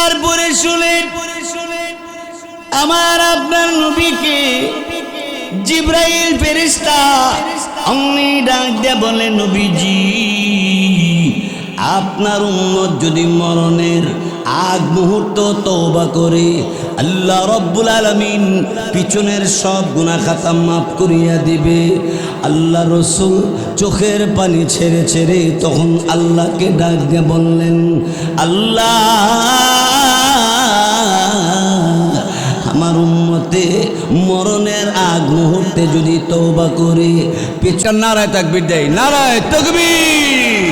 তারপরে শুনেন আমার আপনার নবীকে জিব্রাইল ফেরেশতা অমনি ডাক দিয়ে বলে, নবীজি আপনার উম্মত যদি মরণের আগ মুহূর্ত তওবা করে আল্লাহ রব্বুল আলামিন পিছনের সব গুনাহ খাতা মাফ করিয়া দিবে। আল্লাহ রসুল চোখের পানি ছেড়ে ছেড়ে তখন আল্লাহকে ডাক দিয়ে বললেন, আল্লাহ আমার উম্মতে মরণের আগ মুহূর্তে যদি তওবা করে পেছন নারায় তাকবীর দেয়, নারায় তাকবীর,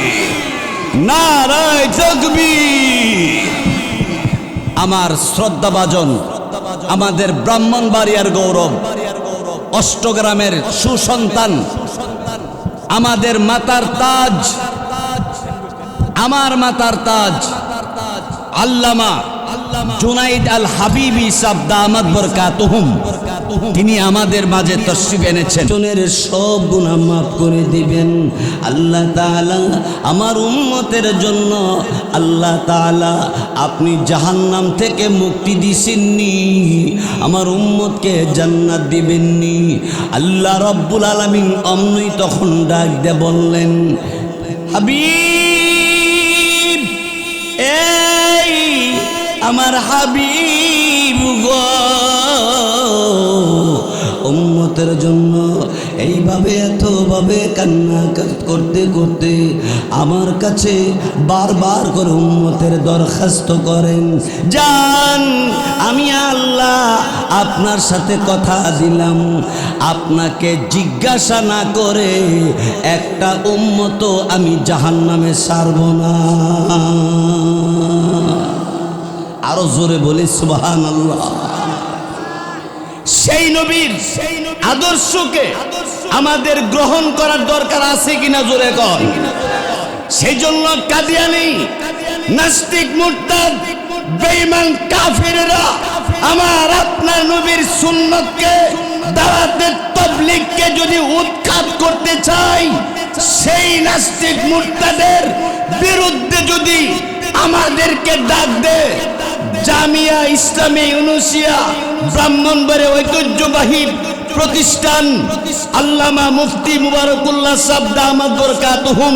নারায় তাকবীর। আমার শ্রদ্ধাভাজন আমাদের ব্রাহ্মণবাড়িয়ার গৌরব অষ্টগ্রামের সুসন্তান আমাদের মাতার তাজ, আমার মাতার তাজ আল্লামা জুনাইদ আল হাবিবি সাহেব দামাত বরকাতুহুম, তিনি আমাদের মাঝে তশরিফ এনেছেন। জনের সব গুনাহ মাফ করে দিবেন আল্লাহ তাআলা। আমার উম্মতের জন্য আল্লাহ তাআলা আপনি জাহান্নাম থেকে মুক্তি দিছেননি, আমার উম্মতকে জান্নাত দিবেননি। আল্লাহ রব্বুল আলামিন অমনি তখন ডাক দিয়ে বললেন, হাবিব, এই আমার হাবিব গো, উম্মতের জন্য এইভাবে এতভাবে কান্না করতে করতে আমার কাছে বারবার করে উম্মতের দরখাস্ত করেন, জান আমি আল্লাহ আপনার সাথে কথা দিলাম, আপনাকে জিজ্ঞাসা না করে একটা উম্মত আমি জাহান্নামে ছাড়ব না। আরো জোরে বলি সুবহানাল্লাহ। সেই নবীর আদর্শকে আমাদের গ্রহণ করার দরকার আছে কিনা জোরে কর। সেই জন্য কাদিয়ানি, নাস্তিক, মুরতাদ, বেঈমান, কাফিররা আমার আপনার নবীর সুন্নতকে, দাওয়াতে তাবলীগকে যদি উৎখাত করতে চায়, সেই নাস্তিক মুরতাদের বিরুদ্ধে যদি আমাদেরকে ডাক দেয়, জামিয়া ইসলামী ইউনুসিয়া ব্রাহ্মণবাড়িয়া ঐতিহ্যবাহী প্রতিষ্ঠান আল্লামা মুফতি মুবারকুল্লাহ সাহেব দামাত বরকাতুহুম,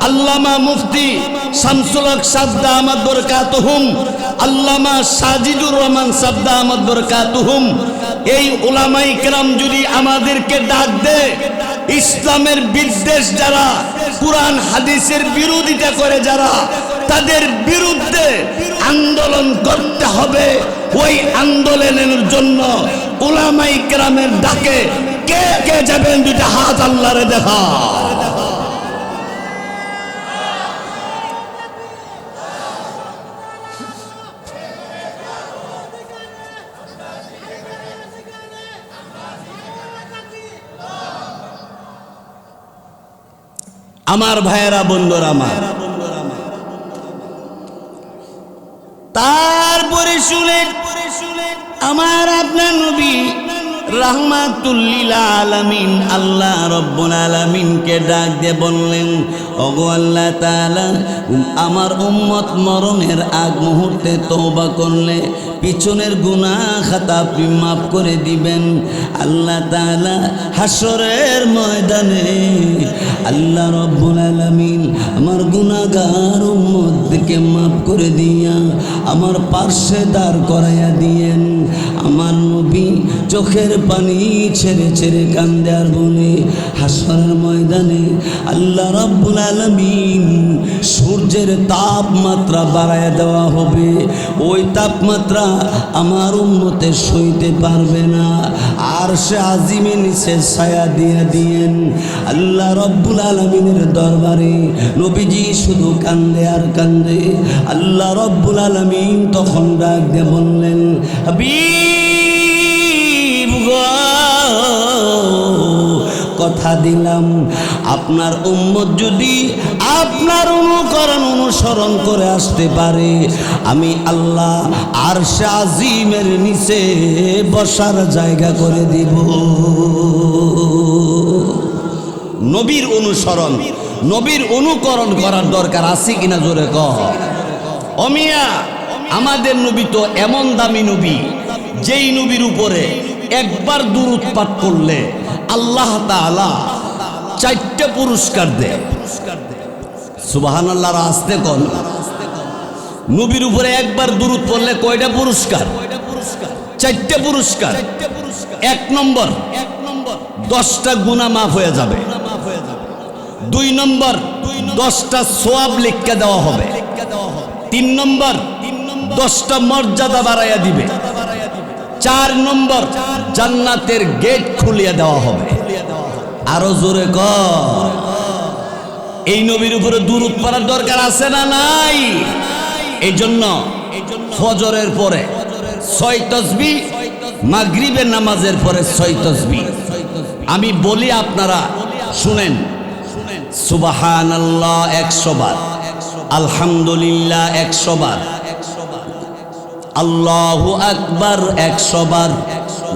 আল্লামা মুফতি শামসুল হক সাহেব দামাত বরকাতুহুম, আল্লামা সাজিদুর রহমান সাহেব দামাত বরকাতুহুম, এই উলামায়ে কেরাম যদি আমাদেরকে ডাক দেয়, ইসলামের বিদ্বেষ যারা, কুরআন হাদিসের বিরোধিতা করে যারা, তাদের বিরুদ্ধে আন্দোলন করতে হবে। ওই আন্দোলনের জন্য উলামায়ে কেরামের ডাকে কে কে যাবেন? দুইটা হাত আল্লাহরে দেখা। আমার ভাইয়েরা, বন্ধুরা আমার, তারপরে শুনেন আমার আপনার নবী রাহমাতুল লিল আলামিন আল্লাহ রব্বুল আলামিনকে ডাক দিয়ে বললেন, ওগো আল্লাহ তাআলা, আমার উম্মত মরণের আগ মুহূর্তে তওবা করলে পিছনের গুনাহ খাতা আপনি মাফ করে দিবেন। আল্লাহ তাআলা হাসরের ময়দানে আল্লাহ রব্বুল আলামিন আমার গুনাহগার উম্মতকে মাফ করে দিয়া আমার পার্শ্বে দাঁড় করাইয়া দিয়েন। আমার নবী চোখের পানি ছেড়ে ছেড়ে কান্দে আর বলে, হাসরের ময়দানে আল্লাহ রব্বুল আলামিন সূর্যের তাপমাত্রা বাড়ায় দেওয়া হবে, ওই তাপমাত্রা আমার উম্মতে সইতে পারবে না, আর সে আজিমে নিচে ছায়া দিয়ে দিয়েন। আল্লাহ রব্বুল আলামিনের দরবারে নবীজি শুধু কান্দে আর কান্দে। আল্লাহ রব্বুল আলামিন তখন ডাক দিয়ে বললেন, হাবিব গো, কথা দিলাম আপনার উম্মত যদি আপনার অনুসরণ করে আসতে পারে, আমি আল্লাহ আরশে আজিমের নিচে বসার জায়গা করে দিব। নবীর অনুসরণ, নবীর অনুকরণ করার দরকার আছে কিনা জোরে কহ। অমিয়া আমাদের নবী তো এমন দামি নবী, যেই নবীর উপরে একবার দুরূদ পাঠ করলে আল্লাহ তাআলা 4টা পুরস্কার দেয়। সুবহানাল্লাহ, আসতে কোন নবীর উপরে একবার দুরূদ পড়লে কয়টা পুরস্কার? 4টা পুরস্কার। 1 নম্বর 10টা গুনাহ মাফ হয়ে যাবে। 2 নম্বর 10টা সওয়াব লিখে দেওয়া হবে। 3 নম্বর 10টা মর্যাদা বাড়াইয়া দিবে। 4 নম্বর জান্নাতের গেট খুলিয়ে দেওয়া হবে। আরো জোরে কর, এই নবীর উপরে দুরূদ পড়ার দরকার আছে না নাই? এই জন্য ফজরের পরে 6 তাসবিহ, মাগরিবের নামাজের পরে 6 তাসবিহ। আমি বলি, আপনারা শুনেন। সুবহানাল্লাহ 100 বার, আলহামদুলিল্লাহ 100 বার, আল্লাহু আকবার 100 বার,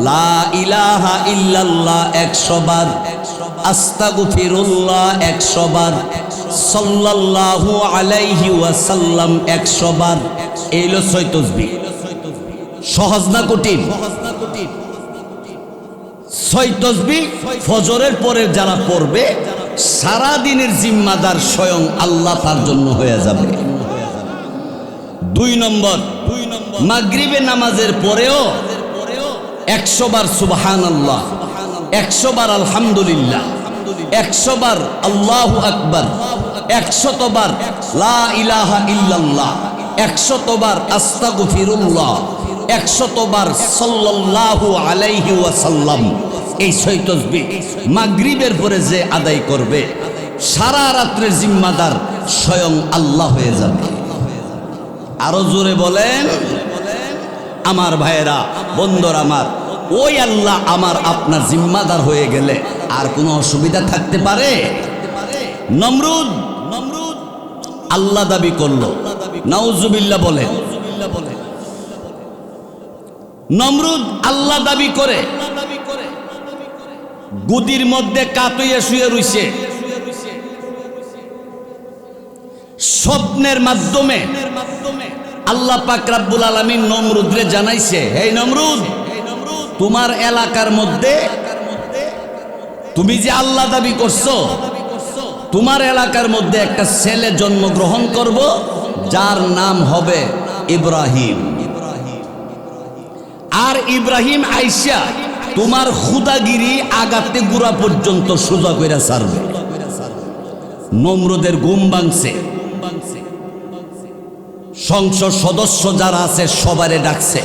লা ইলাহা ইল্লাল্লাহ 100 বার, আস্তাগফিরুল্লাহ 100 বার, সাল্লাল্লাহু আলাইহি ওয়াসাল্লাম 100 বার। এই হলো 6 তাসবিহ। সহজ না কঠিন? 6 তাসবিহ ফজরের পরে যারা পড়বে, সারা দিনের জিম্মাদার স্বয়ং আল্লাহ তার জন্য হয়ে যাবে। 2 নম্বর মাগরিবের নামাজের পরেও 100 বার সুবহানাল্লাহ, 100 বার আলহামদুলিল্লাহ, 100 বার আল্লাহু আকবার, 100 বার লা ইলাহা ইল্লাল্লাহ, 100 বার আস্তাগফিরুল্লাহ, 100 বার সাল্লাল্লাহু আলাইহি ওয়াসাল্লাম। এই 6 তাসবিহ মাগরিবের পরে যে আদায় করবে, সারা রাত্রের জিম্মাদার স্বয়ং আল্লাহ হয়ে যাবে। আরো জোরে বলেন আমার ভাইয়েরা, বন্ধুরা আমার, ওই আল্লাহ আমার আপনার জিম্মাদার হয়ে গেলে আর কোনো অসুবিধা থাকতে পারে? নমরুদ আল্লাহ দাবি করলো, নাউজুবিল্লাহ বলেন। নমরুদ আল্লাহ দাবি করে গুদির মধ্যে কাতইয়া শুয়ে রইছে। স্বপ্নের মাধ্যমে আল্লাহ পাক রব্বুল আলামিন নমরুদরে জানাইছে, হে নমরুদ, তোমার এলাকার মধ্যে তুমি যে আল্লাহ দাবি করছো, তোমার এলাকার মধ্যে একটা ছেলে জন্মগ্রহণ করব, যার নাম হবে ইব্রাহিম। আর ইব্রাহিম আইসা তোমার খুদাগিরি আগাতে গুড়া পর্যন্ত সোজা কইরা ছাড়বে। নমরুদের ঘুম ভাঙছে। সংসদ সদস্য যারা আছে সবারে ডাকছে।